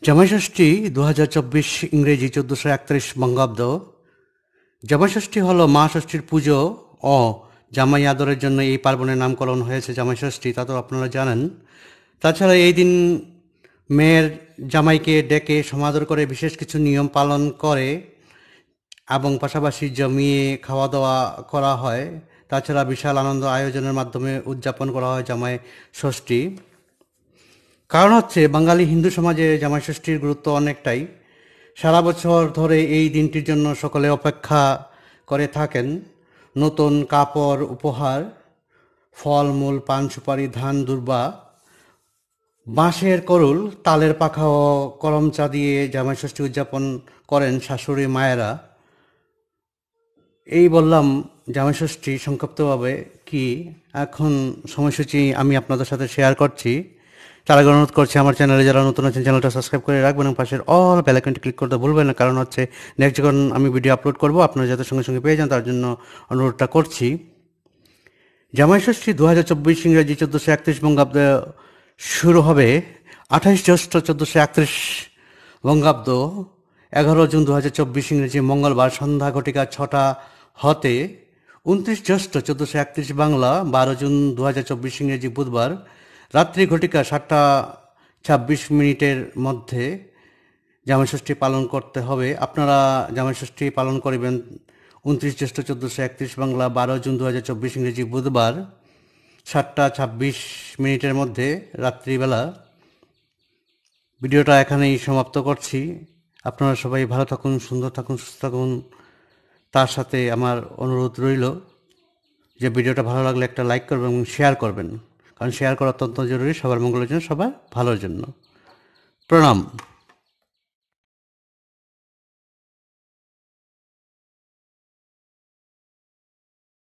জামাইষষ্ঠী ২০২৪ ইংরেজি ১৪৩১ বঙ্গাব্দ। জামাইষষ্ঠী হলো মা ষষ্ঠীর পুজো ও জামাই আদরের জন্য এই পার্বণের নামকরণ হয়েছে জামাইষষ্ঠী, তা তো আপনারা জানেন। তাছাড়া এই দিন মেয়ের জামাইকে ডেকে সমাদর করে বিশেষ কিছু নিয়ম পালন করে এবং পাশাপাশি জমিয়ে খাওয়া দাওয়া করা হয়। তাছাড়া বিশাল আনন্দ আয়োজনের মাধ্যমে উদযাপন করা হয় জামাই ষষ্ঠী। কারণ হচ্ছে বাঙালি হিন্দু সমাজে জামাই ষষ্ঠীর গুরুত্ব অনেকটাই। সারা বছর ধরে এই দিনটির জন্য সকলে অপেক্ষা করে থাকেন। নতুন কাপড়, উপহার, ফলমূল, পান সুপারি, ধান দুর্বা, বাঁশের করুল, তালের পাখা ও করমচা দিয়ে জামাই ষষ্ঠী উদযাপন করেন শাশুড়ি মায়েরা। এই বললাম জামাই ষষ্ঠী সংক্ষিপ্তভাবে কি। এখন সময়সূচি আমি আপনাদের সাথে শেয়ার করছি। তার আগে অনুরোধ করছি আমার চ্যানেলে যারা নতুন আছেন চ্যানেলটা সাবস্ক্রাইব করে রাখবেন এবং পাশের অল বেল আইকনটি ক্লিক করতে ভুলবেন না, কারণ হচ্ছে নেক্সট যখন আমি ভিডিও আপলোড করব আপনারা যাতে সঙ্গে সঙ্গে পেয়ে যান তার জন্য অনুরোধটা করছি। জামাই ষষ্ঠী ২০২৪ ইংরেজি ১৪৩১ বঙ্গাব্দে শুরু হবে ২৮ জ্যৈষ্ঠ ১৪৩১ বঙ্গাব্দ ১১ জুন ২০২৪ ইংরেজি মঙ্গলবার সন্ধ্যা ঘটিকা ৬টা হতে ২৯ জ্যৈষ্ঠ ১৪৩১ বাংলা ১২ জুন ২০২৪ ইংরেজি বুধবার রাত্রি ঘটিকা ৭টা ২৬ মিনিটের মধ্যে জামাই ষষ্ঠী পালন করতে হবে। আপনারা জামাই ষষ্ঠী পালন করবেন ২৯ জ্যৈষ্ঠ ১৪৩১ বাংলা ১২ জুন ২০২৪ ইংরেজি বুধবার ৭টা ২৬ মিনিটের মধ্যে রাত্রিবেলা। ভিডিওটা এখানেই সমাপ্ত করছি। আপনারা সবাই ভালো থাকুন, সুন্দর থাকুন, সুস্থ থাকুন। তার সাথে আমার অনুরোধ রইল যে ভিডিওটা ভালো লাগলে একটা লাইক করবেন এবং শেয়ার করবেন, কারণ শেয়ার করা অত্যন্ত জরুরি সবার মঙ্গলের জন্য, সবার ভালোর জন্য। প্রণাম।